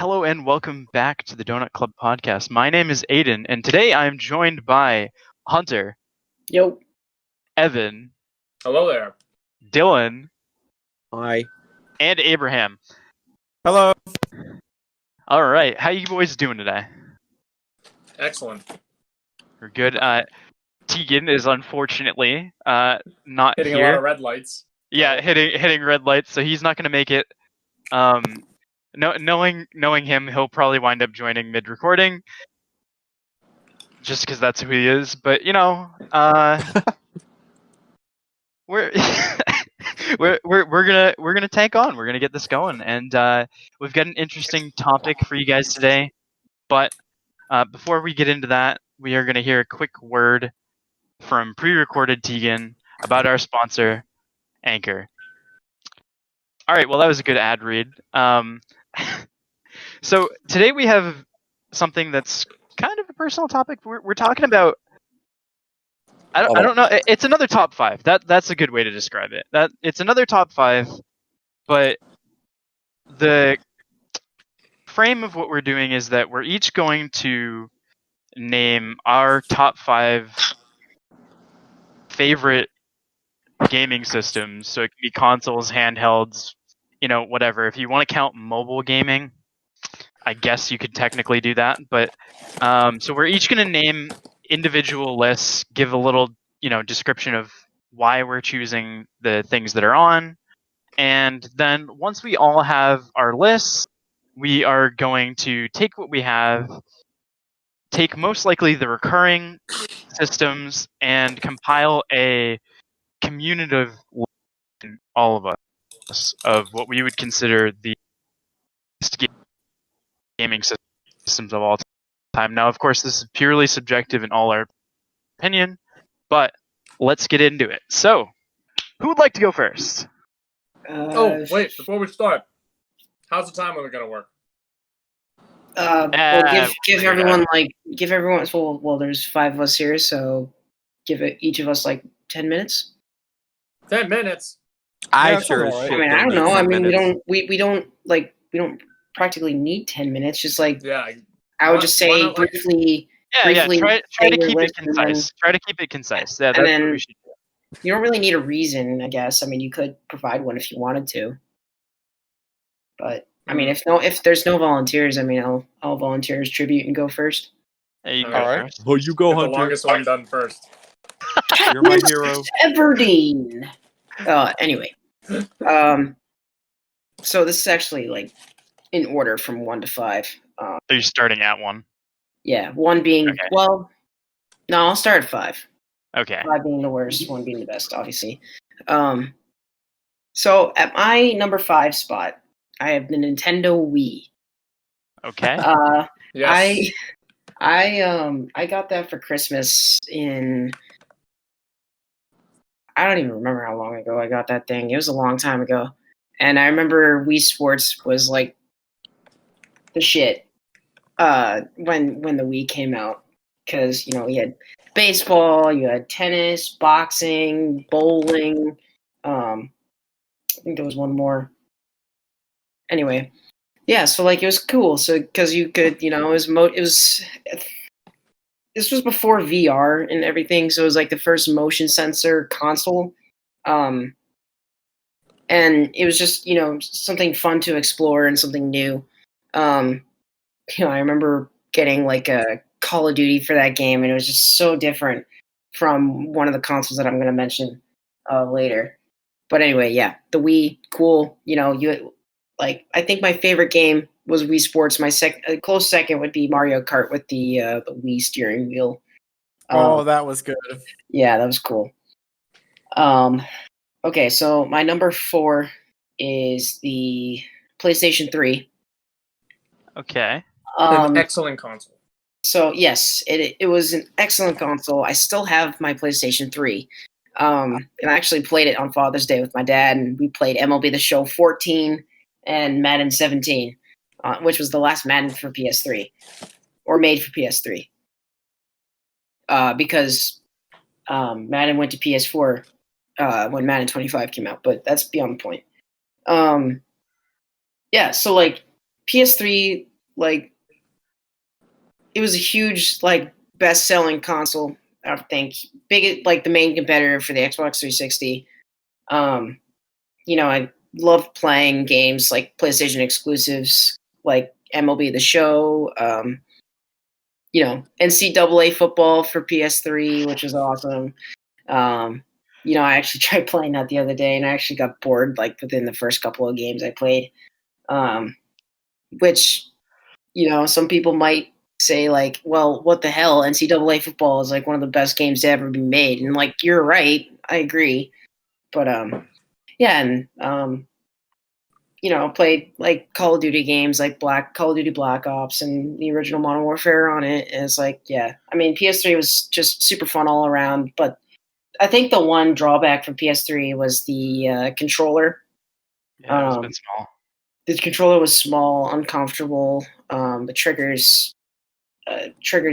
Hello and welcome back to the Donut Club podcast. My name is Aiden, and today I am joined by Hunter. Yo. Evan. Hello there. Dylan. Hi. And Abraham. Hello. All right, how you boys doing today? Excellent. We're good. Tegan is unfortunately not hitting here. A lot of red lights. Yeah, hitting red lights, so he's not going to make it. Knowing him, he'll probably wind up joining mid-recording, just because that's who he is. But we're we're gonna tank on. We're gonna get this going, and we've got an interesting topic for you guys today. But before we get into that, we are gonna hear a quick word from pre-recorded Tegan about our sponsor, Anchor. All right, well, that was a good ad read. So today we have something that's kind of a personal topic. We're talking about. I don't know. It's another top 5. That's a good way to describe it. It's another top 5, but the frame of what we're doing is that we're each going to name our top 5 favorite gaming systems. So it can be consoles, handhelds, whatever. If you want to count mobile gaming, I guess you could technically do that. But so we're each going to name individual lists, give a little, description of why we're choosing the things that are on. And then once we all have our lists, we are going to take what we have, take most likely the recurring systems, and compile a communicative list, all of us, of what we would consider the best gaming systems of all time. Now, of course, this is purely subjective in all our opinion, but let's get into it. So, who would like to go first? Wait, before we start, how's the time limit going to work? Give everyone. Well, there's 5 of us here, so give each of us 10 minutes. 10 minutes. I sure as shit. I mean, I don't know. I mean, we don't practically need 10 minutes. Just I would just say briefly. Yeah. Try to keep it concise. Try to keep it concise. Yeah, that's what we should do. You don't really need a reason, I guess. I mean, you could provide one if you wanted to. But I mean, if there's no volunteers, I mean, I'll volunteer as tribute and go first. Hey, you go first. Well, you go, Get Hunter. the longest one done first. You're my hero. Everdeen. Anyway, so this is actually in order from 1 to 5. Are you starting at 1? Yeah, 1 being no, I'll start at 5. Okay. 5 being the worst, 1 being the best, obviously. So at my number 5 spot, I have the Nintendo Wii. Okay. Yes. I got that for Christmas in. I don't even remember how long ago I got that thing. It was a long time ago, and I remember Wii Sports was the shit when the Wii came out, because you had baseball, you had tennis, boxing, bowling. I think there was one more. Anyway, yeah. So it was cool. So because you could, this was before VR and everything. So it was the first motion sensor console, and it was just something fun to explore and something new. I remember getting a Call of Duty for that game, and it was just so different from one of the consoles that I'm going to mention later. But anyway, yeah, the Wii, cool. I think my favorite game was Wii Sports. My close second would be Mario Kart with the Wii steering wheel. That was good. Yeah, that was cool. Okay, so my number 4 is the PlayStation 3. Okay. An excellent console. So yes, it was an excellent console. I still have my PlayStation 3. And I actually played it on Father's Day with my dad, and we played MLB The Show 14 and Madden 17, which was the last Madden for PS3, or made for PS3. Because Madden went to PS4 when Madden 25 came out, but that's beyond the point. Yeah, so PS3 like it was a huge like best-selling console. I think big like the main competitor for the Xbox 360. I loved playing games like PlayStation exclusives, like MLB The Show. NCAA football for PS3, which was awesome. I actually tried playing that the other day, and I actually got bored like within the first couple of games I played. Which, some people might say like, well, what the hell? NCAA football is like one of the best games to ever be made, and like you're right, I agree. But played like Call of Duty games like Call of Duty Black Ops and the original Modern Warfare on it. And it's like, yeah, I mean, PS3 was just super fun all around. But I think the one drawback for PS3 was the controller. Yeah, it was a bit small. The controller was small, uncomfortable. The triggers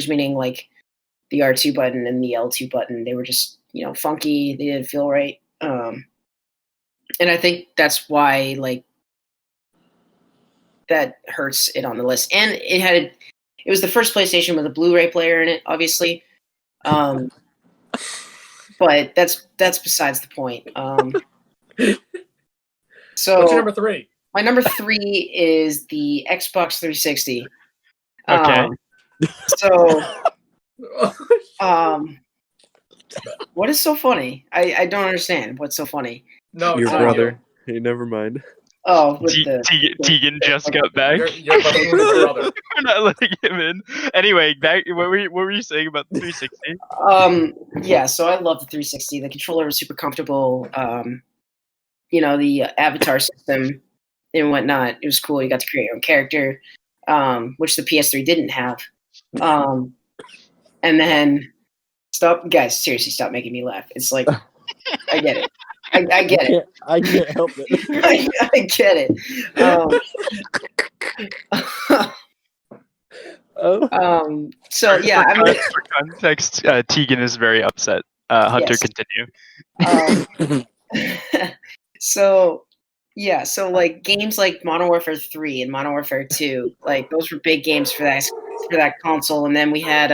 meaning like the R2 button and the L2 button, they were just, funky. They didn't feel right. And I think that's why like that hurts it on the list. And it was the first PlayStation with a Blu-ray player in it, obviously. But that's besides the point. So what's your number 3? My number 3 is the Xbox 360. Okay. What is so funny? I don't understand what's so funny. No, your brother. Hey, never mind. Oh, Tegan just got back. Your brother. We're not letting him in. Anyway, back. What were you saying about the 360? Yeah. So I love the 360. The controller was super comfortable. The avatar system and whatnot. It was cool. You got to create your own character, which the PS3 didn't have. And then guys, seriously, stop making me laugh. It's like I get it. I get it. I can't help it. I get it. So yeah, I mean, for context, Tegan is very upset. Hunter, yes. Continue. So like games like Modern Warfare 3 and Modern Warfare 2, like those were big games for that console, and then we had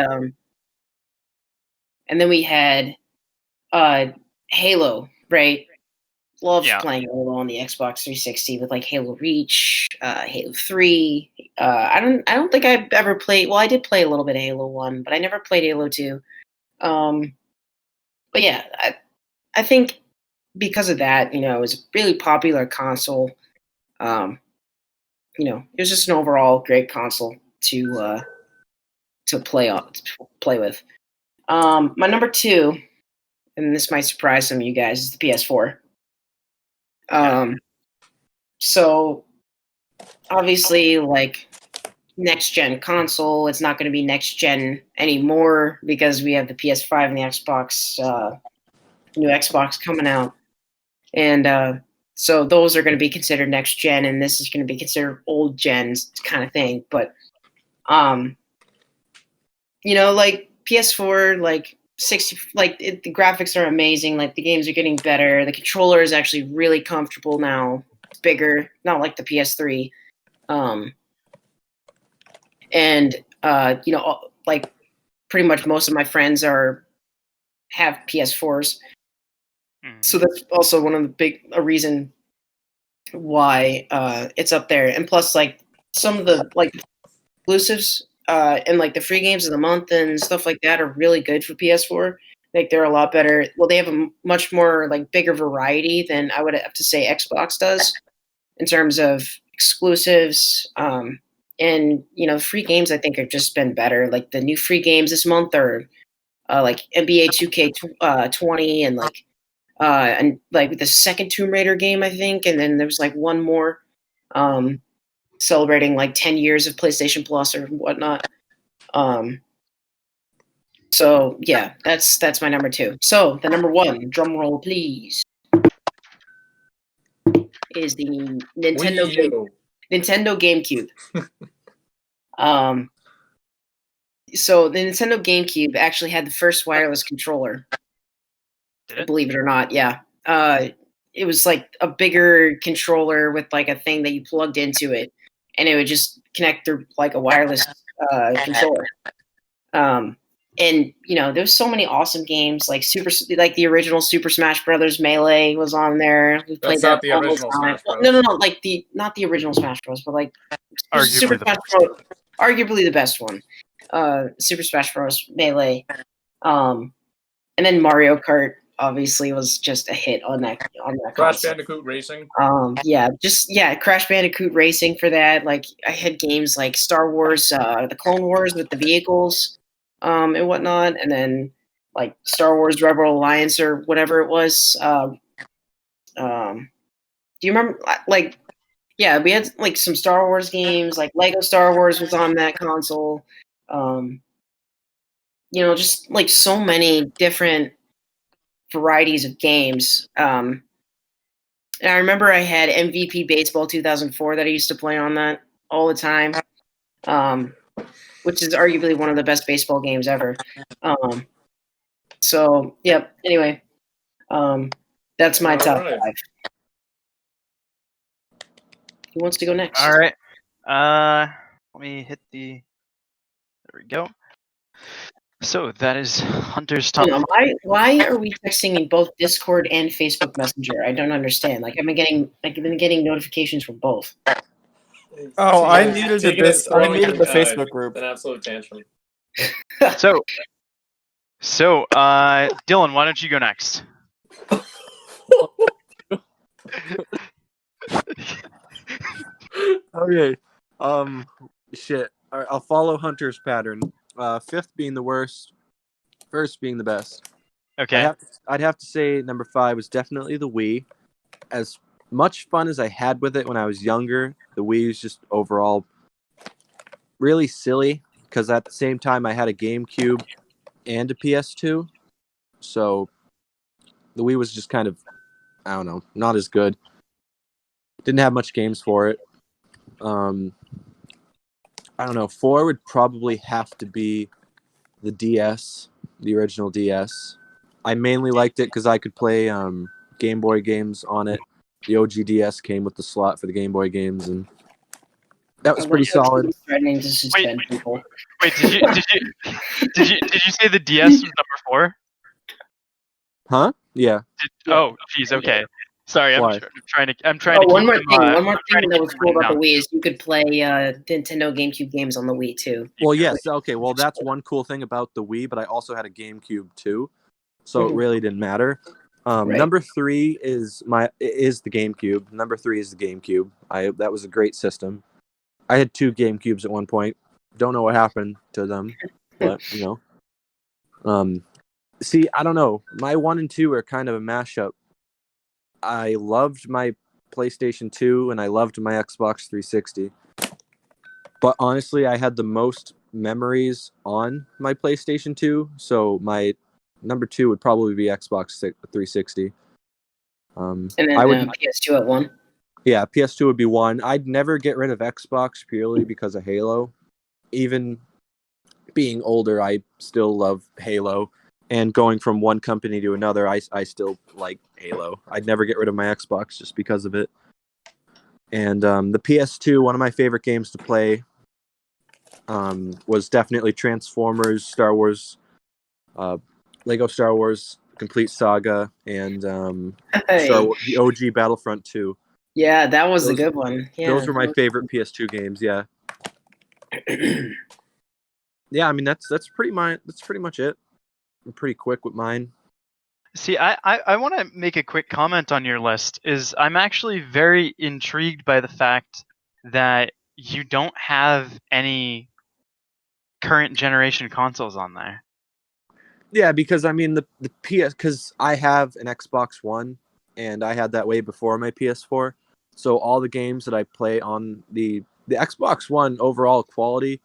Halo, right? Loved playing Halo on the Xbox 360 with like Halo Reach, Halo 3. I don't think I've ever played. Well, I did play a little bit of Halo 1, but I never played Halo 2. But yeah, I think because of that, it was a really popular console. It was just an overall great console to play with. My number 2, and this might surprise some of you guys, is the PS4. So obviously, like next gen console, it's not going to be next gen anymore because we have the PS5 and the Xbox, new Xbox coming out, and so those are going to be considered next gen, and this is going to be considered old gen kind of thing. But like PS4, like 60, like the graphics are amazing. Like the games are getting better. The controller is actually really comfortable now. It's bigger, not like the PS3. Like pretty much most of my friends have PS4s. So that's also one of the a reason why it's up there. And plus, like some of the like exclusives and like the free games of the month and stuff like that are really good for PS4. Like they're a lot better. Well, they have a much more like bigger variety than I would have to say Xbox does in terms of exclusives. And free games I think have just been better. Like the new free games this month are like NBA 2K20 and like the second Tomb Raider game I think, and then there's like one more celebrating like 10 years of PlayStation Plus or whatnot. So yeah, that's my number 2. So the number 1, drum roll please, is the Nintendo GameCube. So the Nintendo GameCube actually had the first wireless controller. Believe it or not, yeah. It was like a bigger controller with like a thing that you plugged into it, and it would just connect through like a wireless controller. And there's so many awesome games like the original Super Smash Brothers Melee was on there. We played That's not that the all the original time. Smash Bros. No, like not the original Smash Bros, but like Super Arguably the Smash Bros, arguably the best one. Super Smash Bros Melee. And then Mario Kart obviously was just a hit on that Crash console. Bandicoot Racing. Crash Bandicoot Racing for that. Like I had games like Star Wars, the Clone Wars with the vehicles, and whatnot, and then like Star Wars Rebel Alliance or whatever it was. Do you remember? Like, yeah, we had like some Star Wars games, like Lego Star Wars was on that console. Just like so many different varieties of games. And I remember I had MVP Baseball 2004 that I used to play on that all the time, which is arguably one of the best baseball games ever. So, yep. Anyway, that's my top 5. Who wants to go next? All right. Let me hit the. There we go. So that is Hunter's top. Why are we texting in both Discord and Facebook Messenger? I don't understand. Like I've been getting notifications from both. Oh, I muted the Facebook group. An absolute tantrum. So, Dylan, why don't you go next? Okay. Shit. All right, I'll follow Hunter's pattern. 5th being the worst, 1st being the best. Okay. I'd have to say number 5 was definitely the Wii. As much fun as I had with it when I was younger, the Wii was just overall really silly because at the same time I had a GameCube and a PS2. So the Wii was just kind of, I don't know, not as good. Didn't have much games for it. I don't know. 4 would probably have to be the DS, the original DS. I mainly liked it because I could play Game Boy games on it. The OG DS came with the slot for the Game Boy games, and that was pretty solid. Threatening to suspend people. Wait, did you say the DS was number 4? Huh? Yeah. Oh, geez. Okay. Sorry, I'm trying to. One more thing that was cool about the Wii is you could play Nintendo GameCube games on the Wii too. Well, yes. Okay. Well, that's one cool thing about the Wii, but I also had a GameCube too, so it really didn't matter. Right. Number 3 is the GameCube. Number 3 is the GameCube. That was a great system. I had 2 GameCubes at one point. Don't know what happened to them, but see, I don't know. My 1 and 2 are kind of a mashup. I loved my PlayStation 2 and I loved my Xbox 360. But honestly, I had the most memories on my PlayStation 2, so my number 2 would probably be Xbox 360. And then PS2 at 1? Yeah, PS2 would be 1. I'd never get rid of Xbox purely because of Halo. Even being older, I still love Halo. And going from one company to another, I still like Halo. I'd never get rid of my Xbox just because of it. And the PS2, one of my favorite games to play was definitely Transformers, Star Wars, Lego Star Wars Complete Saga, and the OG Battlefront 2. Yeah, that was a good one. Yeah, those were my favorite PS2 games. Yeah. Yeah, I mean that's pretty much it. I'm pretty quick with mine. See, I want to make a quick comment on your list. I'm actually very intrigued by the fact that you don't have any current generation consoles on there. Yeah, because I mean the PS, because I have an Xbox One and I had that way before my PS4. So all the games that I play on the Xbox One overall quality,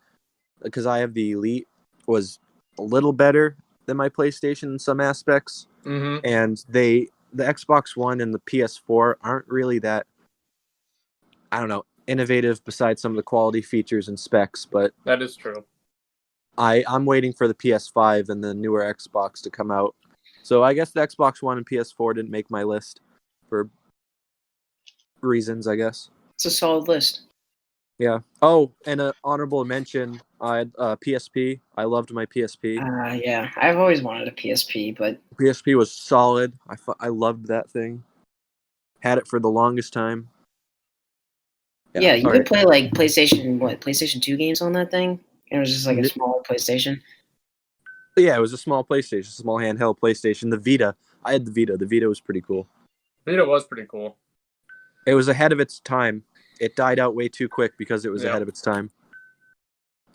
because I have the Elite, was a little better than my PlayStation in some aspects. Mm-hmm. And the Xbox One and the PS4 aren't really that, I don't know, innovative besides some of the quality features and specs, but that is true. I'm waiting for the PS5 and the newer Xbox to come out. So I guess the Xbox One and PS4 didn't make my list for reasons, I guess. It's a solid list. Yeah. Oh, and an honorable mention. I had PSP. I loved my PSP. Yeah, I've always wanted a PSP, but PSP was solid. I loved that thing. Had it for the longest time. yeah, you all could right. play like PlayStation 2 games on that thing. And it was just like a smaller PlayStation. Yeah, it was a small PlayStation, small handheld PlayStation. The Vita. I had the Vita. The Vita was pretty cool. Vita was pretty cool. It was ahead of its time. It died out way too quick because it was Yeah. ahead of its time.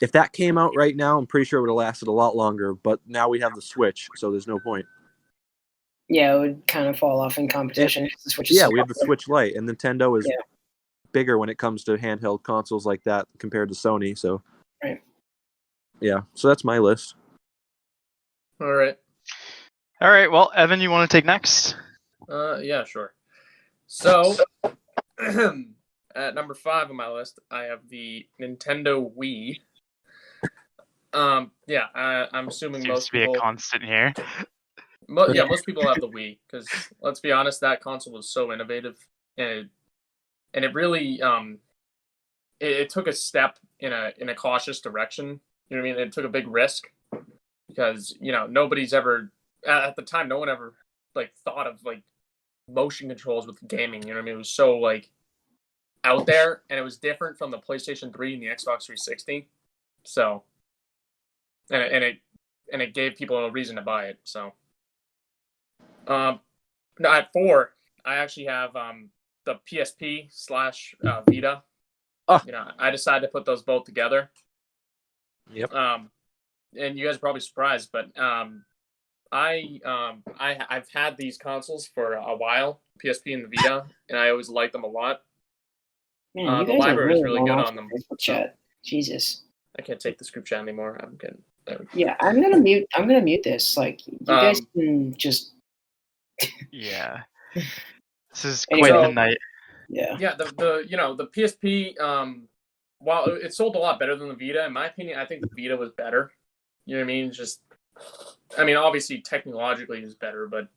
If that came out right now, I'm pretty sure it would have lasted a lot longer. But now we have the Switch, so there's no point. Yeah, it would kind of fall off in competition. The Switch is Yeah, so we have the popular. Switch Lite, and Nintendo is Yeah. bigger when it comes to handheld consoles like that compared to Sony. So, Right. yeah. So that's my list. All right. All right. Well, Evan, you want to take next? Yeah, sure. So, at number 5 on my list, I have the Nintendo Wii. Yeah, I'm assuming Seems most to be people. a constant here. Most people have the Wii because let's be honest, that console was so innovative, and it really it took a step in a cautious direction. You know what I mean? It took a big risk because nobody's ever at the time, no one ever like thought of like motion controls with gaming. You know what I mean? It was so like out there, and it was different from the PlayStation 3 and the Xbox 360. So, and it gave people a reason to buy it. So, now at 4, I actually have the PSP slash Vita. Oh. I decided to put those both together. Yep. And you guys are probably surprised, but I've had these consoles for a while, PSP and the Vita, and I always liked them a lot. Man, you The guys library is are really going good off on them. Facebook chat. Jesus. I can't take this group chat anymore. I'm good. Yeah, I'm gonna mute this. Like, you guys can just. Yeah. This is Anyway. quite the night. Yeah. Yeah, the PSP, while it sold a lot better than the Vita, in my opinion, I think the Vita was better. You know what I mean? Obviously technologically it's better, but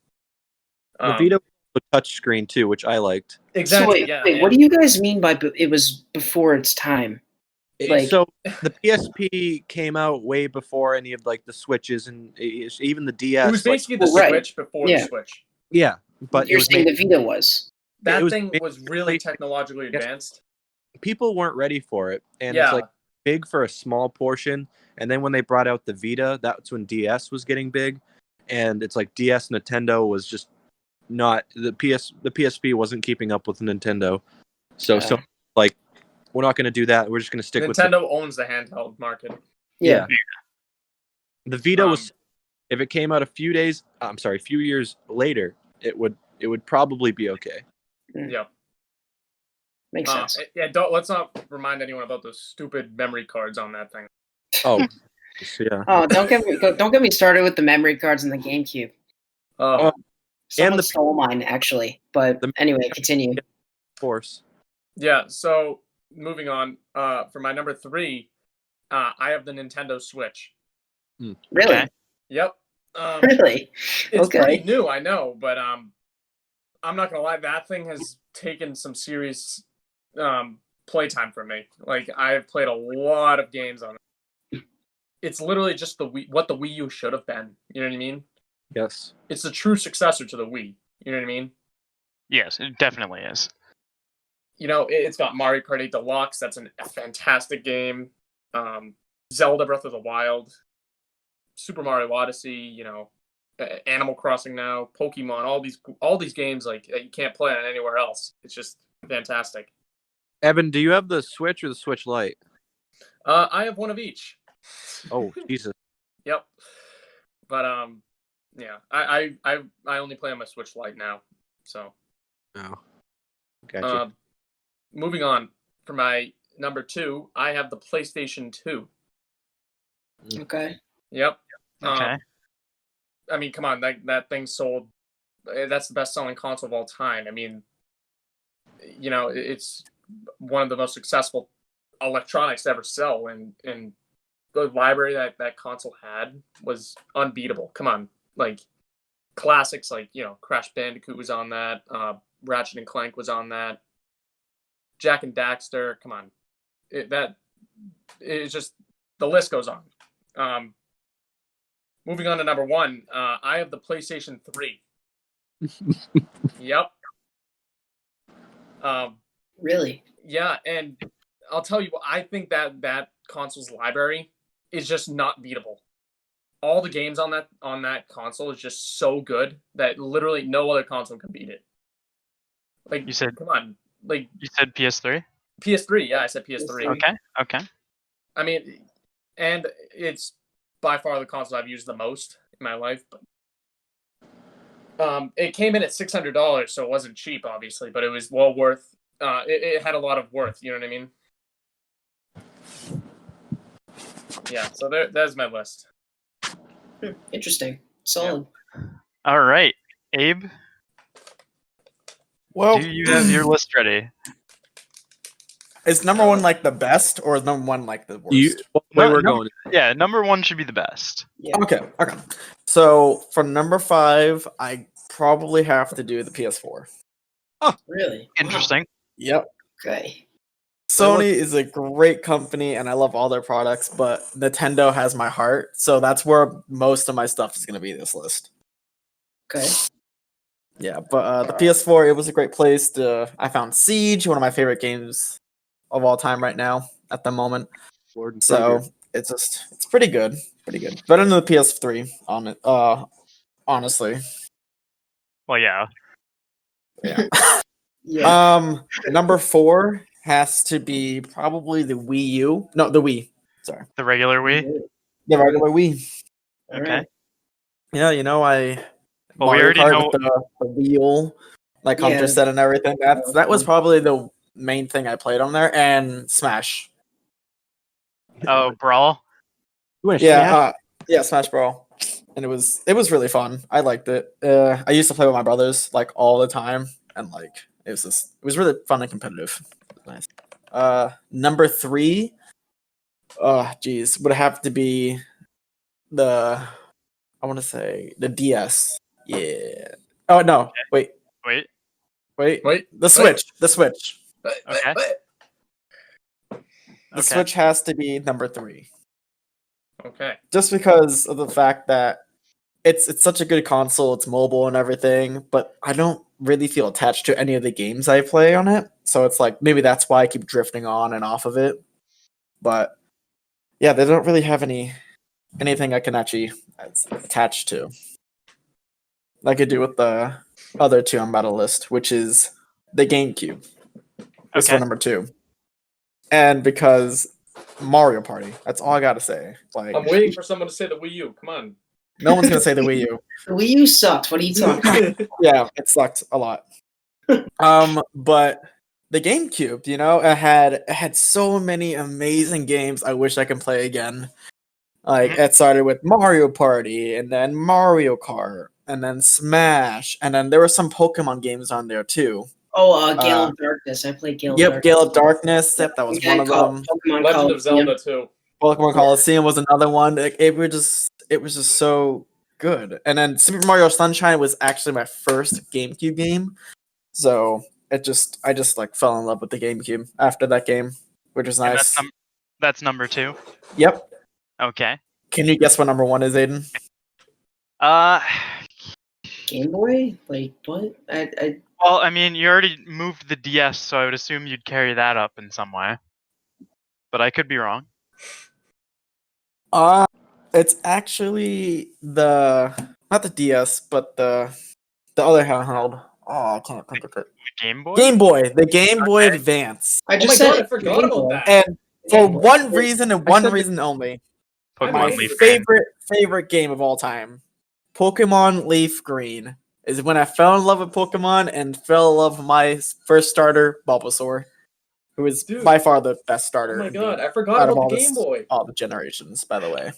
The Vita was a touch screen too, which I liked. exactly. So wait, what do you guys mean by it was before its time? So the PSP came out way before any of like the Switches and even the DS. It was basically the Switch before the Switch. Yeah, but you're saying the Vita was. That thing was really technologically advanced. People weren't ready for it, and it's like big for a small portion. And then when they brought out the Vita, that's when DS was getting big, and it's like DS Nintendo was just not the PSP wasn't keeping up with Nintendo. So like we're not going to do that. We're just going to stick with Nintendo owns the handheld market. Yeah. The Vita was, if it came out a few years later, it would probably be okay. Yeah. Makes sense. Yeah, let's not remind anyone about those stupid memory cards on that thing. Oh, yeah. Oh, don't get me started with the memory cards in the GameCube. Someone stole mine actually, but anyway, continue. Of course. Yeah. So moving on, for my number 3, I have the Nintendo Switch. Really? Okay. Yep. Really? It's pretty new, I know, but I'm not gonna lie, that thing has taken some serious playtime from me. Like, I've played a lot of games on it. It's literally just what the Wii U should have been. You know what I mean? Yes. It's the true successor to the Wii. You know what I mean? Yes, it definitely is. It's got Mario Kart 8 Deluxe. That's a fantastic game. Zelda Breath of the Wild, Super Mario Odyssey. Animal Crossing now, Pokemon. All these games like you can't play on anywhere else. It's just fantastic. Evan, do you have the Switch or the Switch Lite? I have one of each. Oh, Jesus. Yep. But yeah, I only play on my Switch Lite now. So. Oh. Gotcha. Moving on, for my number 2, I have the PlayStation 2. Okay. Yep. Okay. I mean, come on, that thing sold. That's the best-selling console of all time. I mean, it's one of the most successful electronics to ever sell, and the library that console had was unbeatable. Come on, like classics like Crash Bandicoot was on that, Ratchet and Clank was on that, Jack and Daxter. Come on, it's just the list goes on. Moving on to number 1, I have the PlayStation 3. Yep. Really? Yeah, and I'll tell you what, I think that console's library is just not beatable. All the games on that console is just so good that literally no other console can beat it. Like, You said, come on, like you said PS3? PS3. Yeah, I said PS3. Okay. I mean, and it's by far the console I've used the most in my life. But it came in at $600, so it wasn't cheap, obviously, but it was well worth. It had a lot of worth. You know what I mean? Yeah. So there's my list. Interesting. Solid. All right, Abe, Well, do you have your list ready? is number 1 like the best, or is number 1 like the worst? Where No, we're no. going? Yeah, number 1 should be the best. Yeah. Okay. So for number 5, I probably have to do the PS4. Really? Interesting. Yep. Okay. Sony is a great company, and I love all their products, but Nintendo has my heart, so that's where most of my stuff is going to be this list. Okay. Yeah, but the PS4, it was a great place I found Siege, one of my favorite games of all time right now at the moment. Lord and So Savior. it's pretty good, better than the PS3 on it. Honestly, Well, yeah. Yeah. Number 4 has to be probably the Wii U. No, the Wii. Sorry, The regular Wii. the regular Wii. All Okay. right. Yeah, Well, we Mario already Kart know. with the wheel, like Hunter Yeah. said, and everything. That was probably the main thing I played on there, and Smash. Oh, Brawl. You wanna Yeah, smash? yeah, Smash Brawl, and it was really fun. I liked it. I used to play with my brothers like all the time, and like it was really fun and competitive. It was nice. Number 3, geez, would have to be I want to say the DS. Yeah. Oh no, wait, Wait. the Switch. The Switch. Okay. The Switch has to be number 3. Okay. Just because of the fact that it's such a good console, it's mobile and everything, but I don't really feel attached to any of the games I play on it. So it's like maybe that's why I keep drifting on and off of it. But yeah, they don't really have anything I can actually attach to. Like I do with the other 2 I'm about to list, which is the GameCube. This Okay. for number 2. And because Mario Party, that's all I gotta say. Like I'm waiting for someone to say the Wii U. Come on. no one's gonna say the Wii U. The Wii U sucked. What are you talking about? Yeah, it sucked a lot. But the GameCube, it had so many amazing games I wish I could play again. Like it started with Mario Party, and then Mario Kart, and then Smash, and then there were some Pokemon games on there too. Oh, Gale of Darkness. I played Gale of Yep, Darkness. Gale of Darkness. Yep, that was one of them. Pokemon Legend of Coliseum. Zelda too. Pokemon Coliseum was another one. It was just so good. And then Super Mario Sunshine was actually my first GameCube game. So I just like fell in love with the GameCube after that game, which was And nice. that's number 2. Yep. Okay. Can you guess what number 1 is, Aiden? Game Boy? Like what? I Well, I mean, you already moved the DS, so I would assume you'd carry that up in some way. But I could be wrong. It's actually not the DS, but the other handheld. Oh, I can't think of it. The Game Boy? Game Boy, the Game Boy Advance. I Oh just my said god, I it. forgot Game about Boy. that. And for Game Boy. one reason and one said the- reason only, Pokemon my Leaf Green. favorite game of all time, Pokemon Leaf Green, is when I fell in love with Pokemon and fell in love with my first starter, Bulbasaur, who is Dude. by far the best Oh starter. my in god, game I forgot out of about the Game Boy. all the generations, by the way.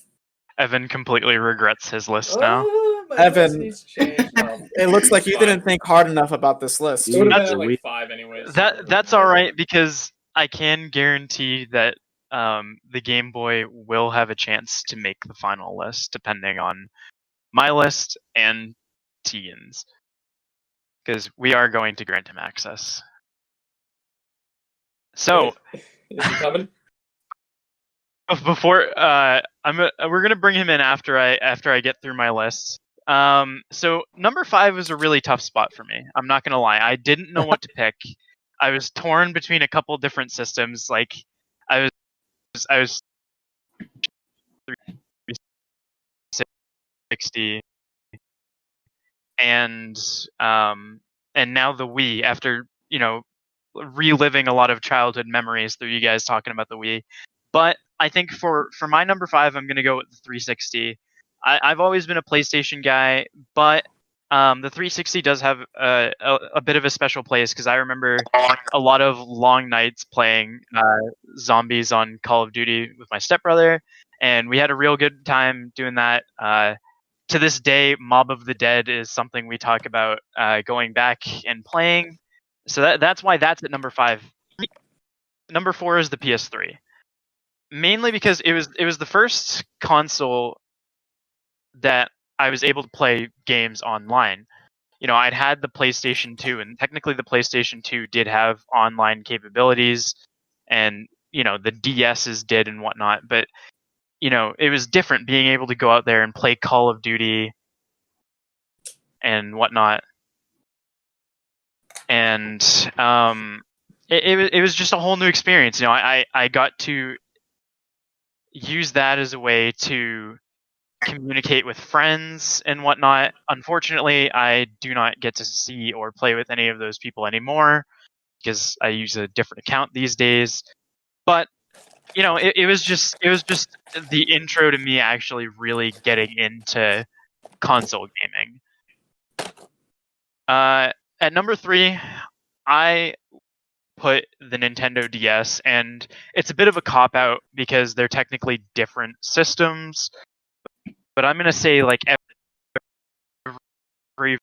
Evan completely regrets his list now. My Evan. list needs to change. Well, It looks like you fine. didn't think hard enough about this list. It would have That's- been at we- like 5 anyways. That's all right because I can guarantee that the Game Boy will have a chance to make the final list, depending on my list and Tian's, because we are going to grant him access. So Is he coming? before we're gonna bring him in after I get through my list. So number 5 was a really tough spot for me. I'm not gonna lie. I didn't know what to pick. I was torn between a couple different systems. Like I was 360 and now the Wii. After reliving a lot of childhood memories through you guys talking about the Wii. But I think for my number 5, I'm gonna go with the 360. I've always been a PlayStation guy, but the 360 does have a bit of a special place because I remember a lot of long nights playing zombies on Call of Duty with my stepbrother, and we had a real good time doing that. To this day, Mob of the Dead is something we talk about going back and playing. So that's why that's at number 5. Number 4 is the PS3, mainly because it was the first console that I was able to play games online. I'd had the PlayStation 2, and technically the PlayStation 2 did have online capabilities, and the DSs did and whatnot. But it was different being able to go out there and play Call of Duty and whatnot. And it was just a whole new experience. I got to use that as a way to communicate with friends and whatnot. Unfortunately, I do not get to see or play with any of those people anymore because I use a different account these days. But it was just the intro to me actually really getting into console gaming. At number 3, I put the Nintendo DS, and it's a bit of a cop out because they're technically different systems. But I'm gonna say like every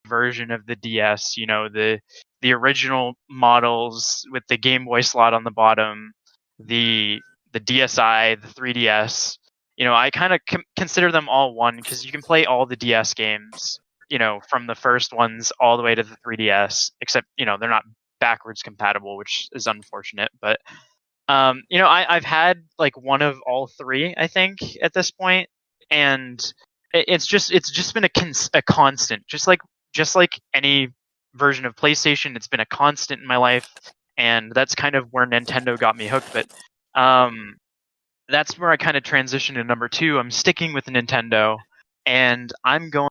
version of the DS, the original models with the Game Boy slot on the bottom, the DSi, the 3DS. I kind of consider them all one because you can play all the DS games, from the first ones all the way to the 3DS, except they're not backwards compatible, which is unfortunate. But I've had like one of all three, I think, at this point, and it's just been a constant, just like any version of PlayStation. It's been a constant in my life, and that's kind of where Nintendo got me hooked. But that's where I kind of transitioned to number 2. I'm sticking with Nintendo, and I'm going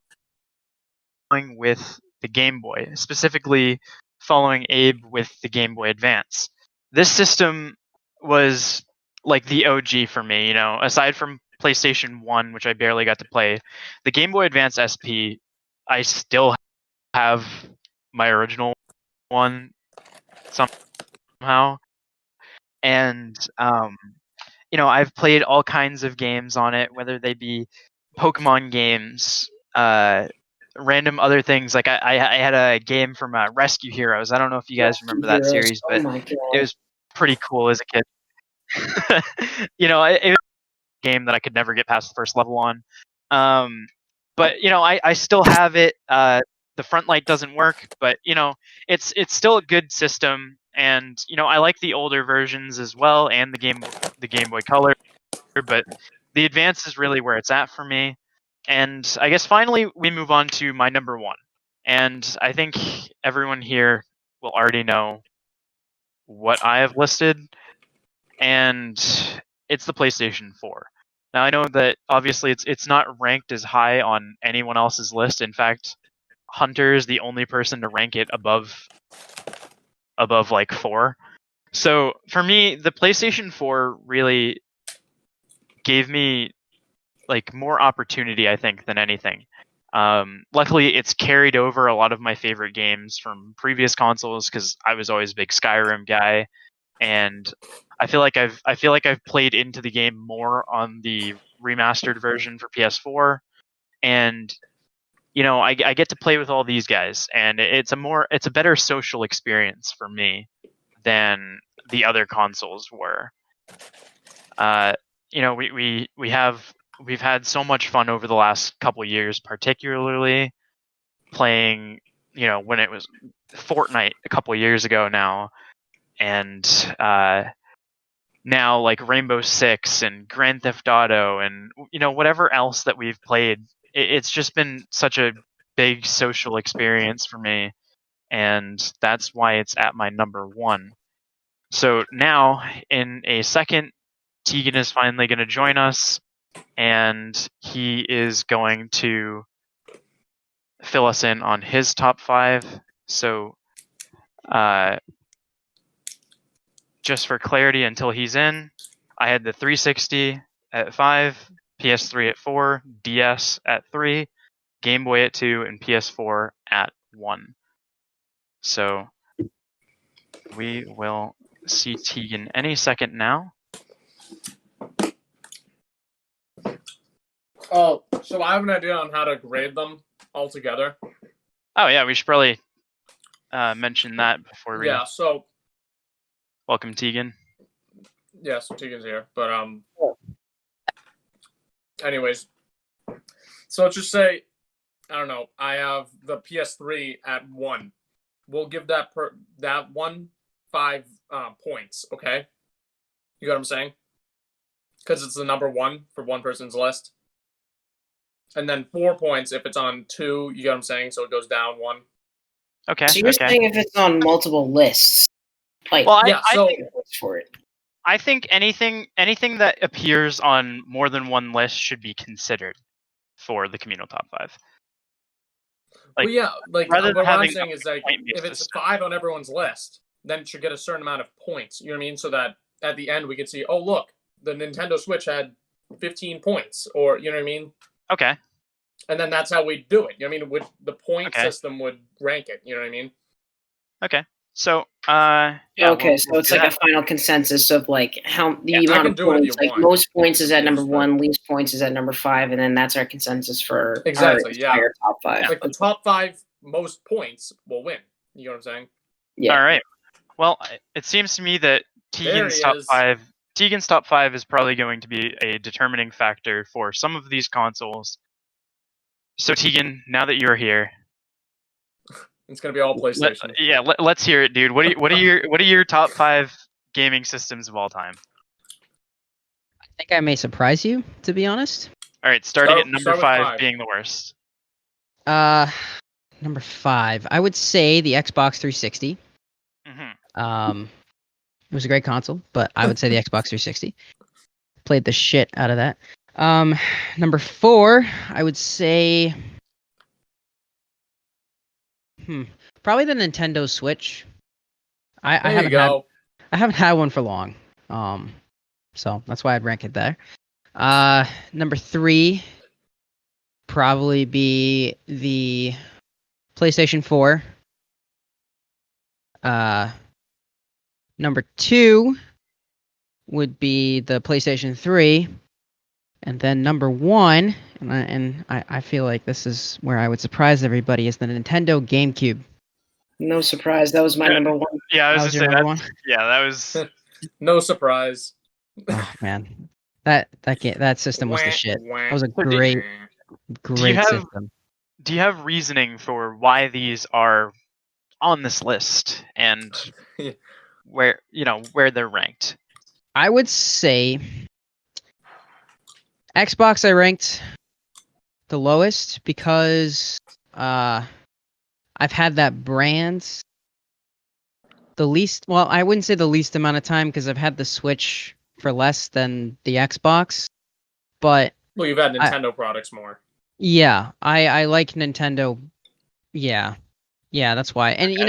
with the Game Boy, specifically following Abe with the Game Boy Advance. This system was like the OG for me, aside from PlayStation 1, which I barely got to play. The Game Boy Advance SP, I still have my original one somehow. And I've played all kinds of games on it, whether they be Pokemon games, random other things. Like I had a game from Rescue Heroes. I don't know if you guys remember that series, but it was pretty cool as a kid. It was a game that I could never get past the first level on. But I still have it. The front light doesn't work, but it's still a good system. And I like the older versions as well, and the Game Boy Color. But the Advance is really where it's at for me. And I guess finally we move on to my number 1. And I think everyone here will already know what I have listed, and it's the PlayStation 4. Now I know that obviously it's not ranked as high on anyone else's list. In fact, Hunter is the only person to rank it above like 4. So for me, the PlayStation 4 really gave me like more opportunity, I think, than anything. Luckily, it's carried over a lot of my favorite games from previous consoles because I was always a big Skyrim guy, and I feel like I've played into the game more on the remastered version for PS4, and I get to play with all these guys, and it's a better social experience for me than the other consoles were. We've had so much fun over the last couple years, particularly playing, when it was Fortnite a couple years ago now, and now like Rainbow Six and Grand Theft Auto and whatever else that we've played. It's just been such a big social experience for me, and that's why it's at my number one. So now, in a second, Tegan is finally going to join us, and he is going to fill us in on his top 5. So, just for clarity, until he's in, I had the 360 at 5, PS3 at 4, DS at 3, Game Boy at 2, and PS4 at 1. So we will see Tegan any second now. Oh, so I have an idea on how to grade them all together. Oh yeah, we should probably mention that before we. Yeah. So. Welcome, Tegan. Yeah, so Tegan's here, but anyways, so let's just say, I don't know, I have the PS3 at 1. We'll give that one 5 points, okay? You got what I'm saying? Because it's the number 1 for one person's list. And then 4 points if it's on 2, you got what I'm saying? So it goes down 1. Okay. So you're saying if it's on multiple lists, like, well, yeah, I so think, for it. I think anything that appears on more than one list should be considered for the communal top 5. Like, well, yeah, like rather what than I'm saying is like if it's 5 on everyone's list, then it should get a certain amount of points. You know what I mean? So that at the end we can see, oh look, the Nintendo Switch had 15 points, or you know what I mean? Okay. And then that's how we do it. You know what I mean? The point system would rank it. You know what I mean? Okay. So, so it's like a final consensus of like how the amount of points. Like most points is at number 1, least points is at number 5, and then that's our consensus for our entire top 5. Like the top 5 most points will win. You know what I'm saying? Yeah. All right. Well, it seems to me that Tegan's top 5 is probably going to be a determining factor for some of these consoles. So Tegan, now that you're here, it's gonna be all PlayStation. Let's hear it, dude. What are your top 5 gaming systems of all time? I think I may surprise you, to be honest. All right, starting at number 5 being the worst. Number 5, I would say the Xbox 360. Mm-hmm. It was a great console, but I would say the Xbox 360. Played the shit out of that. Number 4, I would say. Probably the Nintendo Switch. I haven't had one for long. So that's why I'd rank it there. Number 3, probably be the PlayStation 4. Number 2 would be the PlayStation 3. And then number 1, and I feel like this is where I would surprise everybody, is the Nintendo GameCube. No surprise, that was my number 1. Yeah, I was your number 1. Yeah, that was no surprise. Oh man, that system was the shit. That was a great system. Do you have reasoning for why these are on this list and where they're ranked? I would say Xbox I ranked the lowest because I've had that brand the least. Well, I wouldn't say the least amount of time because I've had the Switch for less than the Xbox. But you've had Nintendo products more. Yeah, I like Nintendo. Yeah, that's why. And I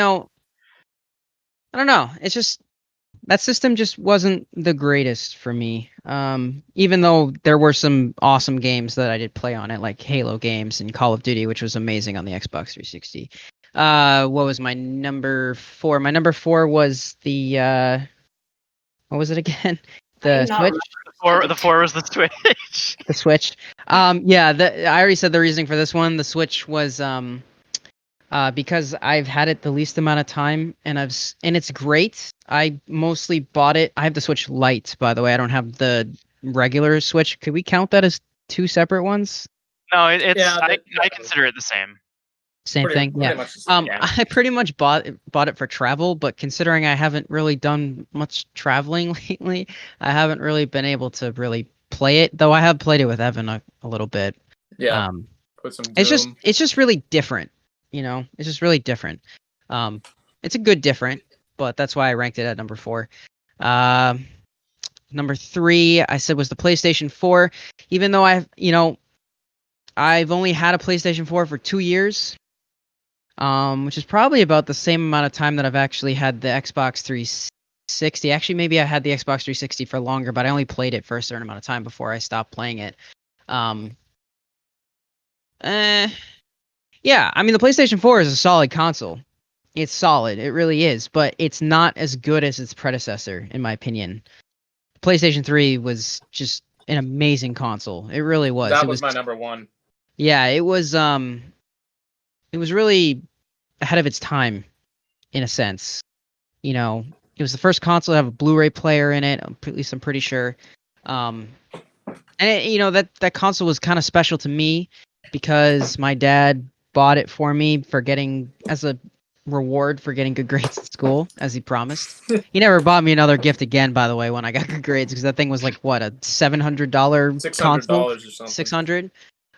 don't know. It's just that system just wasn't the greatest for me. Even though there were some awesome games that I did play on it, like Halo games and Call of Duty, which was amazing on the Xbox 360. What was my number 4? My number 4 was the what was it again? The Switch. The 4 was the Switch. The Switch. I already said the reasoning for this one. The Switch was because I've had it the least amount of time, and it's great. I mostly bought it. I have the Switch Lite, by the way. I don't have the regular Switch. Could we count that as 2 separate ones? No, I consider it the same. Same Pretty, thing. pretty Yeah. much the same. Yeah. I pretty much bought it for travel, but considering I haven't really done much traveling lately, I haven't really been able to really play it. Though I have played it with Evan a little bit. Yeah. Um, Put some it's Doom. just really different. It's just really different. It's a good different, but that's why I ranked it at number 4. Number 3, I said was the PlayStation 4. Even though I've only had a PlayStation 4 for 2 years, which is probably about the same amount of time that I've actually had the Xbox 360. Actually, maybe I had the Xbox 360 for longer, but I only played it for a certain amount of time before I stopped playing it. Yeah, I mean the PlayStation 4 is a solid console. It's solid, it really is, but it's not as good as its predecessor, in my opinion. PlayStation 3 was just an amazing console. It really was. That It was was my number 1. Yeah, it was really ahead of its time in a sense. It was the first console to have a Blu-ray player in it, at least I'm pretty sure. That console was kind of special to me because my dad bought it for me as a reward for getting good grades at school, as he promised. He never bought me another gift again, by the way, when I got good grades, because that thing was like what, a $700 console? $600 or something. 600.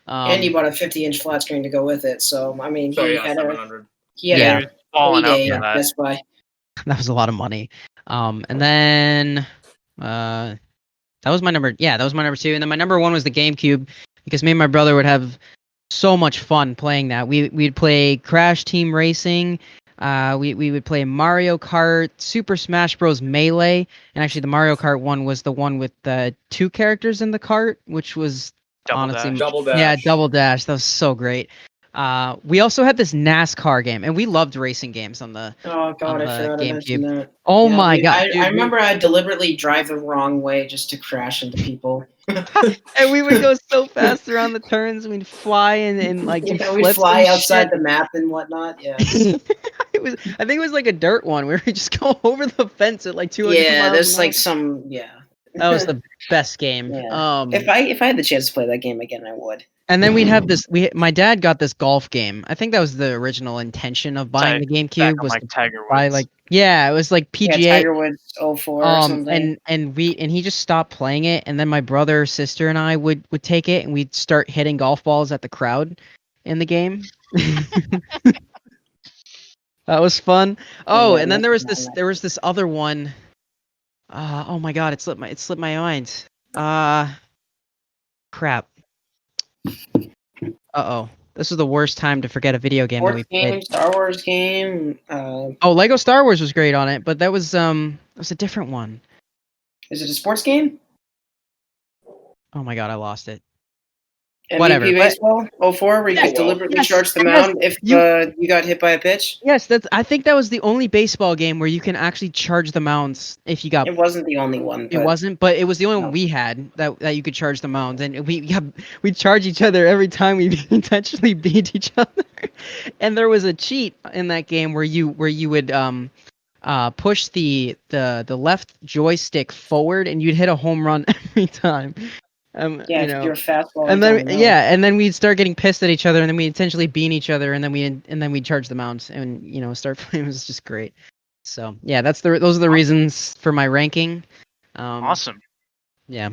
And you bought a 50-inch flat screen to go with it. So I mean, So he yeah, had 700. Yeah. a Falling out heyday for at that. Best Buy. That was a lot of money. And then that was my number 2, and then my number 1 was the GameCube, because me and my brother would have so much fun playing that. We'd play Crash Team Racing. We would play Mario Kart, Super Smash Bros. Melee, and actually the Mario Kart one was the one with the 2 characters in the cart, which was Double honestly Dash. Double Dash. Yeah, Double Dash. That was so great. We also had this NASCAR game, and we loved racing games on the Oh God, I forgot to mention GameCube. that. Oh Yeah, my god, I dude, remember I'd deliberately drive the wrong way just to crash into people. and we would go so fast around the turns. We'd fly and like do Yeah, we flips fly and outside shit. the map and whatnot. Yeah. I think it was like a dirt one where we just go over the fence at like 200 Yeah, miles there's an hour. like some. Yeah. That was the best game. Yeah. If I had the chance to play that game again, I would. And then we'd have this. My dad got this golf game. I think that was the original intention of buying the Back GameCube, on was like to Tiger buy Woods. like, yeah, it was like Yeah, PGA. Tiger Woods 04 or something. And he just stopped playing it, and then my brother, sister, and I would take it, and we'd start hitting golf balls at the crowd in the game. That was fun. Oh, Yeah, and then that's there was this other one. Oh my god, it slipped my mind. Crap. Uh-oh. This was the worst time to forget a video game that we Sports game, played. Star Wars game. Oh, Lego Star Wars was great on it, but that was a different one. Is it a sports game? Oh my god, I lost it. MVP Whatever, but- baseball 04, where you Yeah, could deliberately yes, charge the yes, mound if you- you got hit by a pitch. Yes, I think that was the only baseball game where you can actually charge the mounds if you got. It wasn't the only one. It But wasn't, but it was the only No. one we had that you could charge the mounds, and we'd charge each other every time we intentionally beat each other. And there was a cheat in that game where you would push the left joystick forward, and you'd hit a home run every time. Yeah, if you're a fastball. And you then don't know. and then we'd start getting pissed at each other, and then we'd intentionally beat each other, and then we'd charge the mounds, and start playing. It was just great. So yeah, those are the reasons for my ranking. Awesome. Yeah.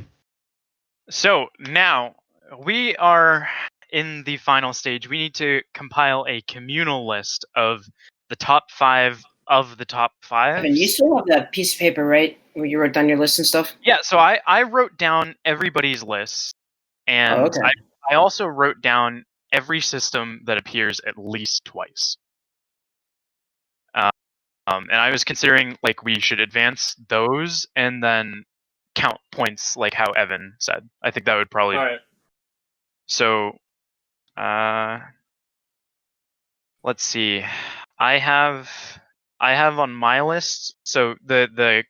So now we are in the final stage. We need to compile a communal list of the top 5 of the top 5. Evan, you still have that piece of paper, right? Where you wrote down your list and stuff? Yeah, so I wrote down everybody's list, and Oh, okay. I also wrote down every system that appears at least twice. And I was considering like we should advance those and then count points like how Evan said. I think that would probably. All right. So, let's see. I have on my list. So the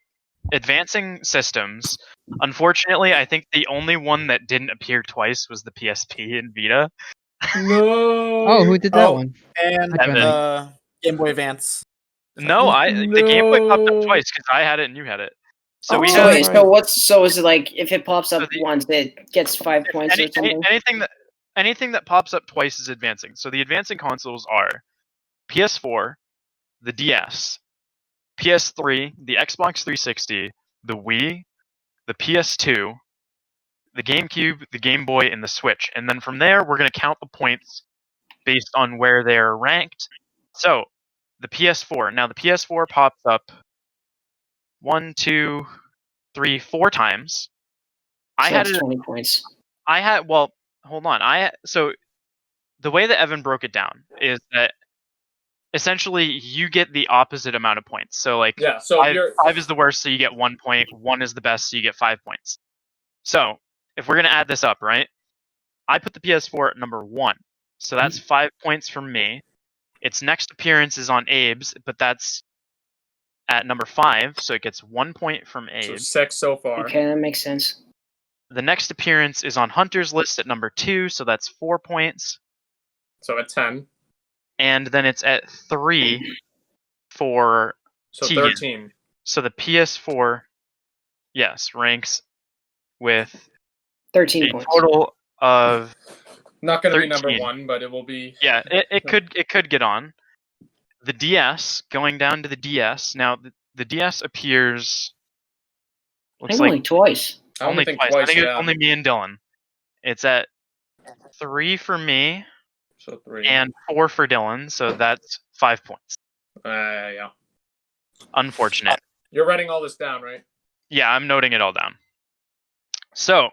advancing systems. Unfortunately, I think the only one that didn't appear twice was the PSP and Vita. No. Oh, who did that Oh. one? And Evan. Game Boy Advance. No, the Game Boy popped up No. twice because I had it and you had it. So Oh, we So, have right. so is it like if it pops up So once, it gets 5 points or something? anything anything that pops up twice is advancing. So the advancing consoles are PS4, the DS, PS3, the Xbox 360, the Wii, the PS2, the GameCube, the Game Boy, and the Switch. And then from there, we're going to count the points based on where they're ranked. So the PS4. Now the PS4 pops up 1, 2, 3, 4 times. So that's 20 points. Well, hold on. So the way that Evan broke it down is that essentially you get the opposite amount of points. So like Yeah, so five is the worst, so you get 1 point. 1 is the best, so you get 5 points. So if we're gonna add this up, right? I put the PS4 at number 1, so that's 5 points from me. Its next appearance is on Abe's, but that's at number 5, so it gets 1 point from so Abe. 6 so far. Okay, that makes sense. The next appearance is on Hunter's list at number 2, so that's 4 points. So at 10. And then it's at 3 for So Tegan. 13. So the PS4, yes, ranks with 13 a points. total of Not going to be 13. number 1, but it will be. Yeah, it could get on. The DS, going down to the DS. Now the DS appears. Looks Only like twice. I only only think twice. I twice. think Yeah. it's only me and Dylan. It's at 3 for me So 3. and 4 for Dylan, so that's 5 points. Yeah. Unfortunate. You're writing all this down, right? Yeah, I'm noting it all down. So,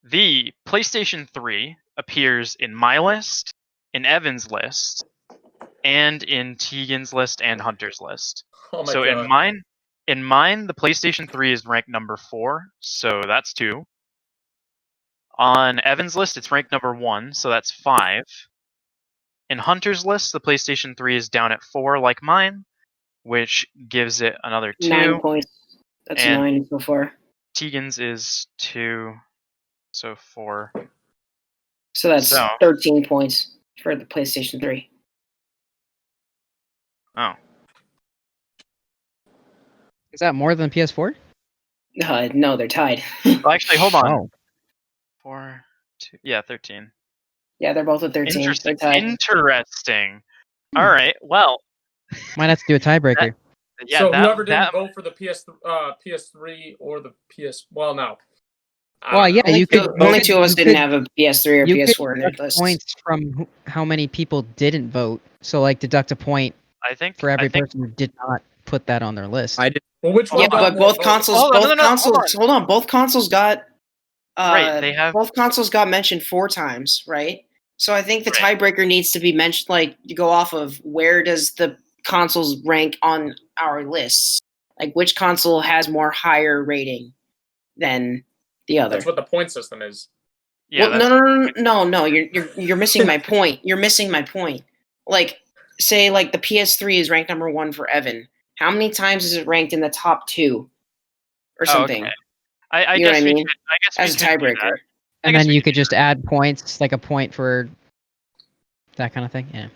the PlayStation 3 appears in my list, in Evan's list, and in Tegan's list and Hunter's list. Oh my So god. in mine, the PlayStation 3 is ranked number 4, so that's 2. On Evan's list, it's ranked number 1, so that's 5. In Hunter's list, the PlayStation 3 is down at 4, like mine, which gives it another 2. 9 points. That's And 9 so far. Tegan's is 2, so 4. So that's So- 13 points for the PlayStation 3. Oh. Is that more than PS4? No, they're tied. Well, actually, hold on. Oh. 4, 2, yeah, 13. Yeah, they're both at 13. Interesting. They're tied. Interesting. All right. Well, Might have to do a tiebreaker. yeah. so that, whoever didn't that, vote for the PS3 or the PS, well, no. Well, yeah, Only you two, could. only you two of us could- didn't have a PS3 or you PS4 could in their deduct lists. points from how many people didn't vote. So, like, deduct a point I think for every I think, person who did not put that on their list. I did. Well, which one Yeah, got but more both votes? consoles, Hold on, both no, hold consoles. Hold on, both consoles got. Right, they have- both consoles got mentioned 4 times, right? So I think the Right. tiebreaker needs to be mentioned. Like, you go off of where does the consoles rank on our lists? Like, which console has more higher rating than the other? That's what the point system is. yeah. Well, that's- no. You're missing my point. You're missing my point. Like, say, like the PS3 is ranked number 1 for Evan. How many times is it ranked in the top 2 or Oh, something? okay. I You know guess what I we mean? could. I guess we As a could do that. tiebreaker. I And guess then we you could could just add points, like a point for that kind of thing. Yeah.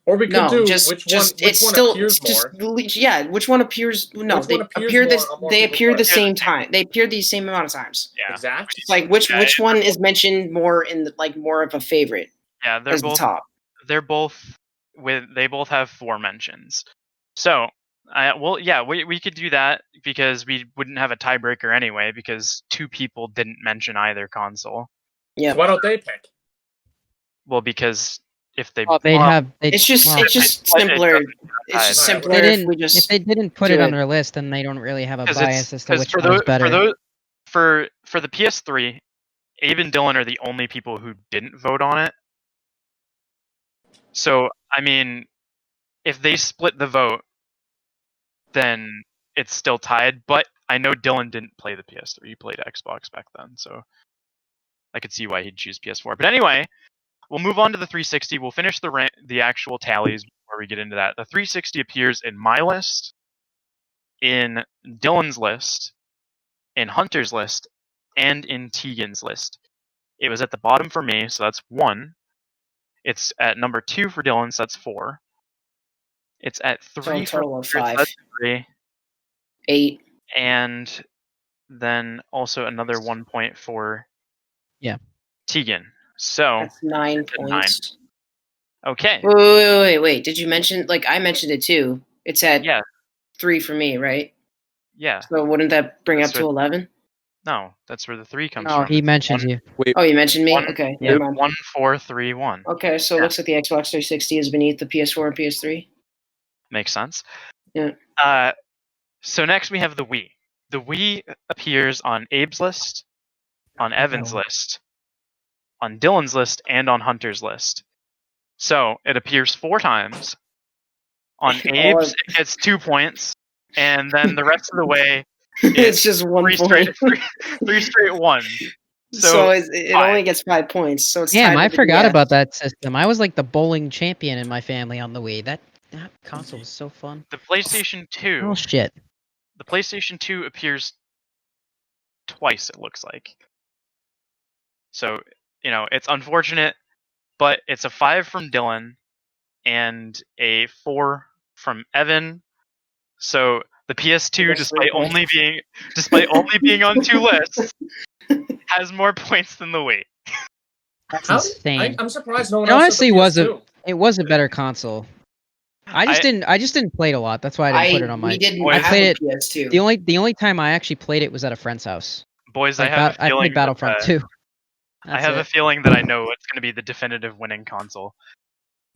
Or we could No, do just which it's one still appears just more. yeah. Which one appears? No, Which they one appears appear more this. on more They people's appear the lists? same time. They appear the same amount of times. Yeah. Exactly. It's like which Yeah, one is mentioned more in the, like more of a favorite Yeah, they're as the both. top. They're both They both have 4 mentions. So, well, yeah, we could do that because we wouldn't have a tiebreaker anyway because 2 people didn't mention either console. Yeah, So why don't they pick? Well, because if they Well, they'd well, have. it's just well, it's just it simpler. doesn't It's just tied. simpler they if didn't. we just If they didn't put do it on it. their list, then they don't really have a 'cause bias as to which for one is those better. for the PS3, Abe and Dylan are the only people who didn't vote on it. So, I mean, if they split the vote, then it's still tied. But I know Dylan didn't play the PS3; he played Xbox back then, so I could see why he'd choose PS4. But anyway, we'll move on to the 360. We'll finish the actual tallies before we get into that. The 360 appears in my list, in Dylan's list, in Hunter's list, and in Tegan's list. It was at the bottom for me, so that's 1. It's at number 2 for Dylan, so that's 4. It's at 3 So a for total of Hunter, so 5, that's 3. 8. And then also another 1 point for Yeah. Tegan. So That's 9 it's a 9. points. Okay. Wait. Did you mention, like, I mentioned it too? It's at Yeah. 3 for me, right? Yeah. So wouldn't that bring That's up to 11? No, that's where the 3 comes No, from. he It's mentioned one, you. Wait, Oh, you mentioned me? one- Okay, yeah. never mind. 1, 4, 3, 1. Okay, so it Yeah. looks like the Xbox 360 is beneath the PS4 and PS3. Makes sense. Yeah. So next we have the Wii. The Wii appears on Abe's list, on Evan's list, on Dylan's list, and on Hunter's list. So it appears 4 times. On Abe's, it gets 2 points, and then the rest of the way, It's just 1 three point. straight, three straight ones. So, So it 5. only gets 5 points. So it's Damn, tied I with the forgot DS. about that system. I was like the bowling champion in my family on the Wii. That console was so fun. The PlayStation 2. Oh shit. The PlayStation 2 appears twice, it looks like. So, it's unfortunate, but it's a 5 from Dylan and a 4 from Evan. So the PS2, That's 3 despite only being on 2 lists, has more points than the Wii. That's How? insane. I'm surprised no one It else honestly said the was PS2. It was a better console. I just didn't play it a lot. That's why I didn't put it on my. We didn't I have played a it- PS2. The only time I actually played it was at a friend's house. Boys, Like, I have a I feeling played Battlefront 2. I have a feeling that I know what's going to be the definitive winning console.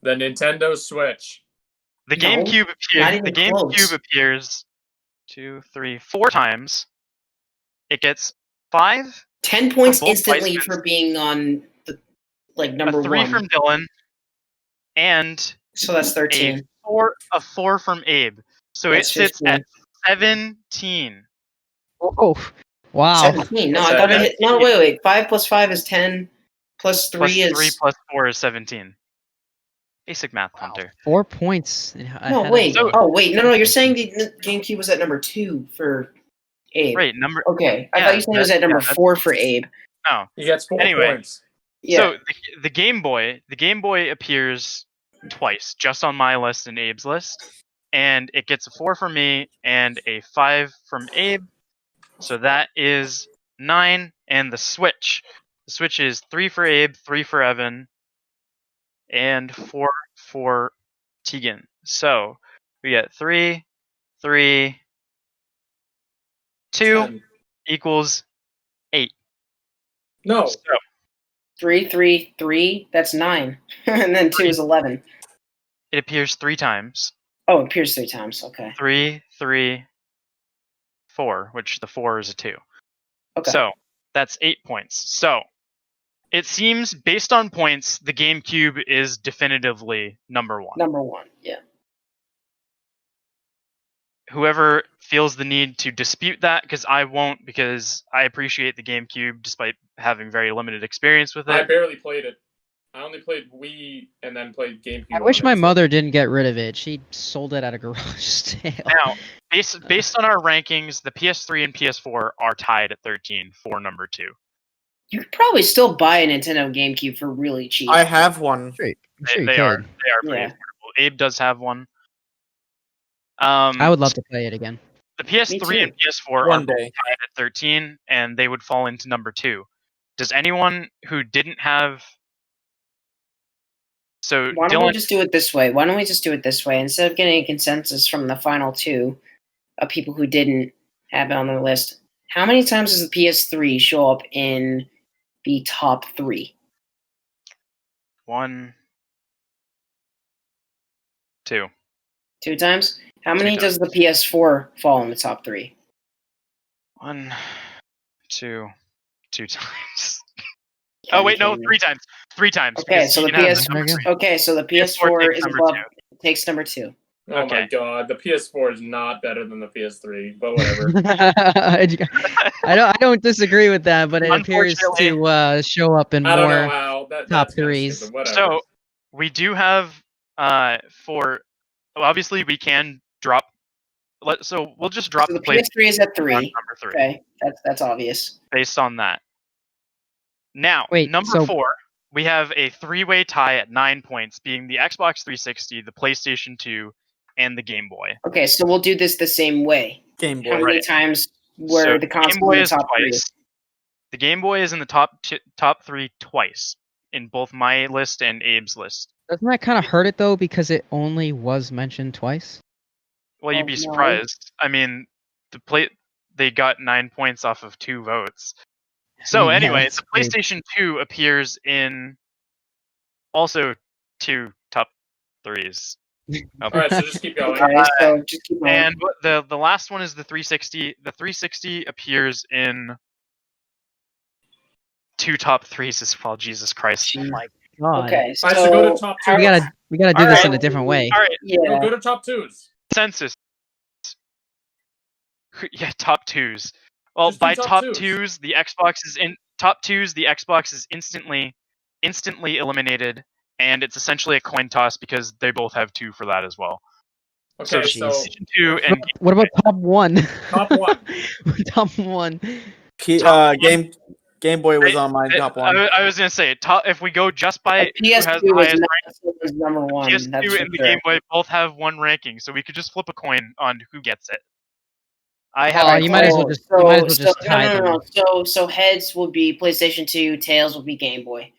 The Nintendo Switch. The No, GameCube not appears. even The GameCube close. appears 2, 3, 4 times. It gets 5. 10 points both instantly Weissmans. for being on the number A 3 1. from Dylan, and So that's 13. a 4 from Abe. So That's it sits 15. at 17. Oh, wow. 17. No, I thought it hit. No, wait. 5 plus 5 is 10. Plus 3 Plus is. 3 plus 4 is 17. Basic math, Hunter. 4 points. No, wait. So- Wait. No, you're saying the GameCube was at number 2 for Abe. Right, number. Okay. I Yeah, thought you said it was at number that's- 4 for Abe. No. He gets 4 Anyway. points. Yeah. So the Game Boy appears twice, just on my list and Abe's list, and it gets a 4 from me and a 5 from Abe. So that is 9, and the Switch. The Switch is 3 for Abe, 3 for Evan, and 4 for Tegan. So we get 3, 3, 2 10. equals 8. No. So 3, 3, 3. That's 9. And then 2 is 11. it appears 3 times. Oh, it appears 3 times. Okay. 3, 3, 4, which the 4 is a 2. Okay. So that's 8 points. So it seems, based on points, the GameCube is definitively number 1. Number 1. Yeah. Whoever feels the need to dispute that, because I won't, because I appreciate the GameCube despite having very limited experience with I it. barely played it. I only played Wii and then played GameCube. I wish on my it, so- mother didn't get rid of it. She sold it at a garage sale. Now, based on our rankings, the PS3 and PS4 are tied at 13 for number 2. You could probably still buy a Nintendo GameCube for really cheap. I have one. I'm sure you They could. are pretty Yeah. affordable. Abe does have one. I would love to play it again. The Me PS3 too. and PS4 are One both day. tied at 13, and they would fall into number 2. Does anyone who didn't have... So Why don't we Dylan, just do it this way? Instead of getting a consensus from the final 2 of people who didn't have it on their list, how many times does the PS3 show up in the top 3? 1, 2. 2 times? How many times. does the PS4 fall in the top 3? 1, 2, 2 times. Can Oh you wait, no, kidding me? 3 times. 3 times. Okay, because so you the can have PS number There you 3. Okay, so the PS4 PS4 takes is number above 2. takes number 2. Oh Okay. my god, the PS4 is not better than the PS3, but whatever. I don't disagree with that, but it appears Unfortunately- to show up in I don't know more. how. top That's kinda threes. stupid, whatever. So we do have obviously we can drop. So we'll just drop So the the PlayStation PS3 is at 1 3. number 3 Okay, that's obvious. based on that. Now, Wait, number so- 4, we have a 3-way tie at 9 points, being the Xbox 360, the PlayStation 2, and the Game Boy. Okay, so we'll do this the same way. Game How Boy. many Right. times were So the Game console Boy in the is top 3? twice. The Game Boy is in the top 3 twice. in both my list and Abe's list. Doesn't that kind of hurt it though because it only was mentioned twice? Well, you'd Oh, be no. surprised. I mean, they got 9 points off of 2 votes. I So mean, yeah, anyway, that's the weird. PlayStation 2 appears in also 2 top 3s. All right, so just keep going. Okay, so just keep going. And the last one is the 360. The 360 appears in 2 top 3s as well. Jesus Christ. Oh my god. Okay, All right, so go to so top how- two. We gotta do All this right. in a different way. All right, No, yeah. go to top 2s. census. Yeah, top 2s. Well, Just do by top top 2s. 2s, the Xbox is in top 2s. The Xbox is instantly eliminated, and it's essentially a coin toss because they both have 2 for that as well. Okay, So so PlayStation 2 and What about top one? Top one. Top one. Top Game Boy was on my top one. I was gonna say top. If we go just by who has PS2 the was, highest was number one. PS2 That's for and the sure. Game Boy both have 1 ranking, so we could just flip a coin on who gets it. I have. Oh, you might as well just tie them. So heads will be PlayStation 2, tails will be Game Boy.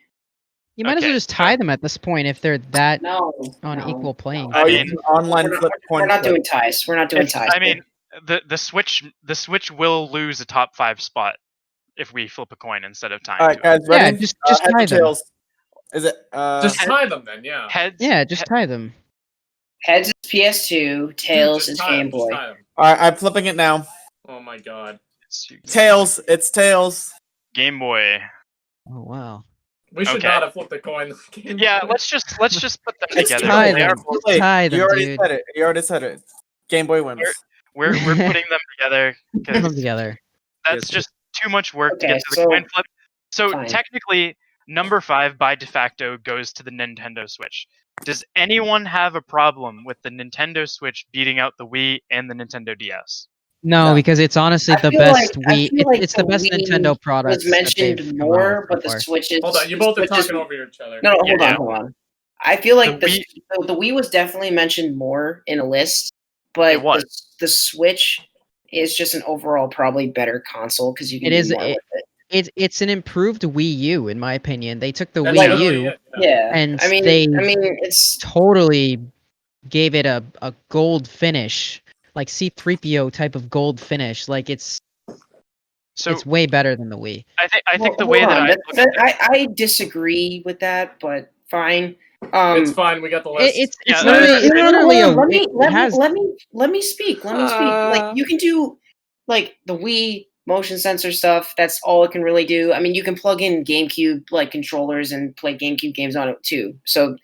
You might as well Okay, just tie them at this point if they're that No, on no, equal playing. no. I Oh, mean, you can online We're flip coin. we're not flip. doing ties. We're not doing ties. I mean, the Switch will lose a top 5 spot if we flip a coin instead of tying. All right, to it. guys, ready? Yeah, just heads tie or them. tails? Is it? just tie them then, yeah. Heads. Yeah, just tie them. heads is PS2, tails Dude, is just tie Game them, just Boy. tie them. All right, I'm flipping it now. Oh my god. Tails. It's tails. Game Boy. Oh wow. We should Okay. not have flipped the coin. Yeah, let's just put them It's together. tie They are them. both- Just tie them, you already dude. said it. You already said it. Game Boy wins. We're putting them together Put them because together. that's Yes. just too much work to Okay, get to the so- coin flip. So fine. technically, number 5 by de facto goes to the Nintendo Switch. Does anyone have a problem with the Nintendo Switch beating out the Wii and the Nintendo DS? No, No. because it's honestly I the feel best like- I Wii. feel like It's the the best Wii Nintendo product. was mentioned more, but the Switch is. Hold on, you the both are Switch is- talking over each other. No, Yeah. hold on. I feel like The the Wii was definitely mentioned more in a list, but It was. the Switch is just an overall probably better console because you can It do is- more with it. It's an improved Wii U in my opinion. They took the That's Wii literally U, it, Yeah, and I mean, they it's totally gave it a gold finish, like C-3PO type of gold finish. Like it's So way better than the Wii. I think the Hold way that on, I look at it, I disagree with that, but fine. It's fine. We got the list. It's Yeah, literally No, a. let me it let has- me let me speak. Let me speak. Like you can do like the Wii motion sensor stuff. That's all it can really do. I mean, you can plug in GameCube like controllers and play GameCube games on it too. So,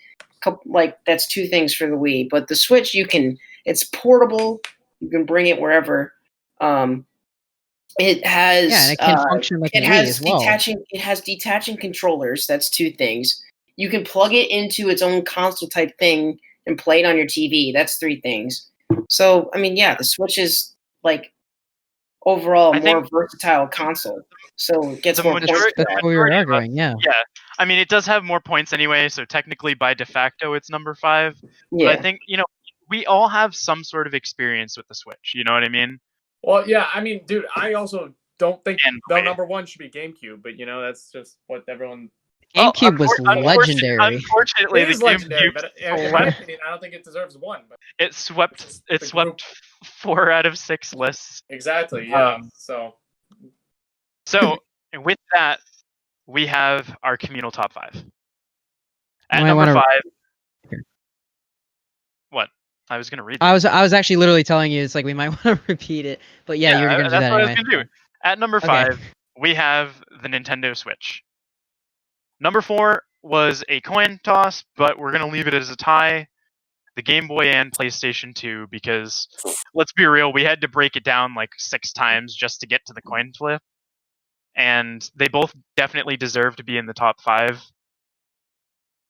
like that's 2 things for the Wii. But the Switch, you can. It's portable. You can bring it wherever. It has. Yeah, and it can function like a It Wii has as well. detaching. It has detaching controllers. That's 2 things. You can plug it into its own console type thing and play it on your TV. That's 3 things. So I mean, yeah, the Switch is like overall I a more think- versatile console. So it gets The more points. majority- for That's that. what we were majority of us- arguing. Yeah. yeah, I mean it does have more points anyway, so technically by de facto it's number 5. But Yeah. I think we all have some sort of experience with the Switch. You know what I mean? Well, yeah, I mean, dude, I also don't think And the Wii. number 1 should be GameCube, but that's just what everyone. GameCube was Unfortunately, legendary. Unfortunately, It is the legendary, GameCube but in my opinion, I don't think it deserves 1. But it swept the group. 4 out of 6 lists. Exactly, yeah. So So with that, we have our communal top 5. At might number wanna- 5. Okay. What? I was gonna read. I was actually literally telling you it's like we might want to repeat it, but yeah, you're gonna do that's that what anyway. I was gonna do. At number Okay. 5, we have the Nintendo Switch. Number 4 was a coin toss, but we're gonna leave it as a tie. The Game Boy and PlayStation 2, because let's be real, we had to break it down like 6 times just to get to the coin flip, and they both definitely deserve to be in the top 5.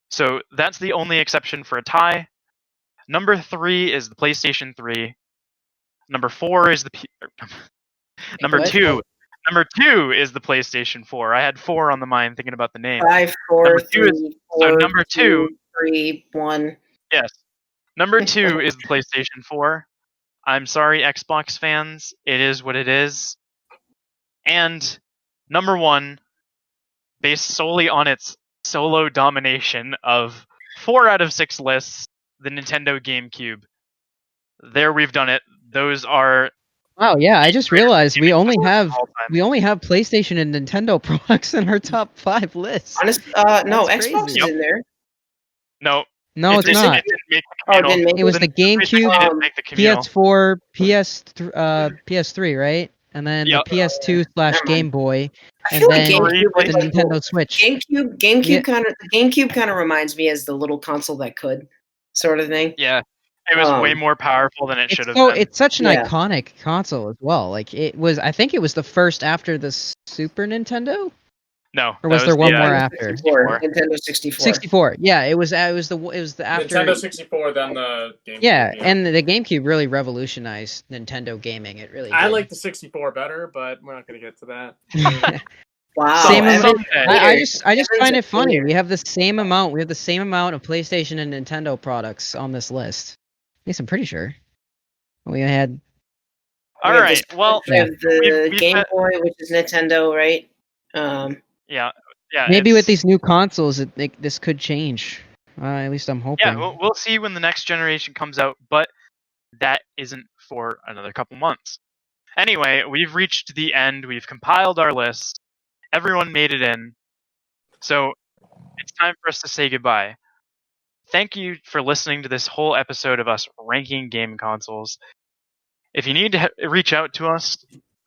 So that's the only exception for a tie. Number 3 is the PlayStation 3. Number 4 is the number What? 2. Number 2 is the PlayStation 4. I had 4 on the mind thinking about the name. 5, 4, Number 2 is- 3, so 4, number 2 3, 1. Yes. Number 2 is the PlayStation 4. I'm sorry, Xbox fans. It is what it is. And number 1, based solely on its solo domination of 4 out of 6 lists, the Nintendo GameCube. There, we've done it. Those are Wow, yeah, I just realized we only have all time. PlayStation and Nintendo products in our top 5 lists. Honest, no, That's Xbox crazy. is in there. No, No, it's not. It didn't make the Oh, it communal. didn't make It was the Basically, GameCube, it didn't make the communal. PS4, PS3, right? And then Yep. the PS2 / Never mind. Game Boy, I and feel like then GameCube Three was the like Nintendo Switch. GameCube kind of reminds me as the little console that could, sort of thing. Yeah, it was way more powerful than it should have been. It's such an Yeah. iconic console as well. Like I think it was the first after the Super Nintendo, No, or that was there one the, more Nintendo after? 64, Nintendo 64. 64. Yeah, it was the after Nintendo 64, then the GameCube. Yeah, and the GameCube really revolutionized Nintendo gaming. It really did. I like the 64 better, but we're not going to get to that. Wow. Same amount. someday. I just Evan's find a it funny. player. We have the same amount. We have the same amount of PlayStation and Nintendo products on this list. At least I'm pretty sure. We had. All We have right. this- Well, we have the we've Game got- Boy, which is Nintendo, right? yeah. Maybe it's- with these new consoles, this could change. At least I'm hoping. Yeah, we'll see when the next generation comes out, but that isn't for another couple months. Anyway, we've reached the end. We've compiled our list. Everyone made it in. So it's time for us to say goodbye. Thank you for listening to this whole episode of us ranking game consoles. If you need to reach out to us,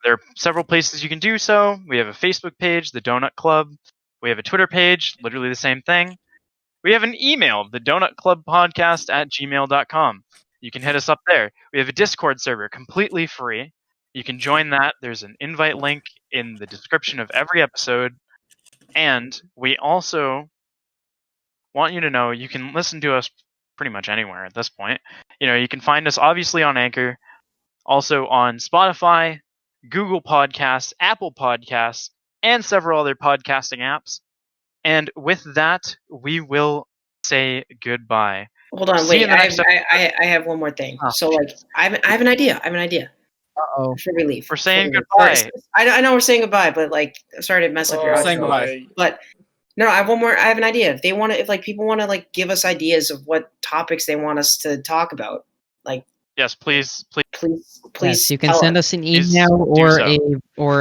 there are several places you can do so. We have a Facebook page, The Donut Club. We have a Twitter page, literally the same thing. We have an email, thedonutclubpodcast@gmail.com. You can hit us up there. We have a Discord server, completely free. You can join that. There's an invite link in the description of every episode. And we also want you to know you can listen to us pretty much anywhere at this point. You can find us obviously on Anchor, also on Spotify, Google Podcasts, Apple Podcasts, and several other podcasting apps. And with that, we will say goodbye. Hold on, See wait. you in the I next have one more thing. Oh, So, like, I have an idea. Uh-oh. Before we leave. We're saying Before we leave. goodbye. I know we're saying goodbye, but like, sorry to mess up your We're saying outro. goodbye. But no, I have one more. I have an idea. If people want to like give us ideas of what topics they want us to talk about, like, Yes, please. please, Yes, you can tell send us an Please email do or so.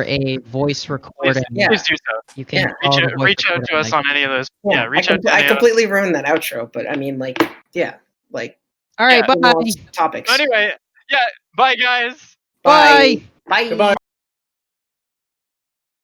a voice recording. Yeah. Please do so. You can Yeah. follow the voice Reach out to recording us link. on any of those. Yeah, Yeah, reach out to I any of us. completely ruined that outro, but I mean, like, yeah, like, All right, Yeah. bye. topics. Anyway, yeah, bye guys. Bye. Bye. Goodbye.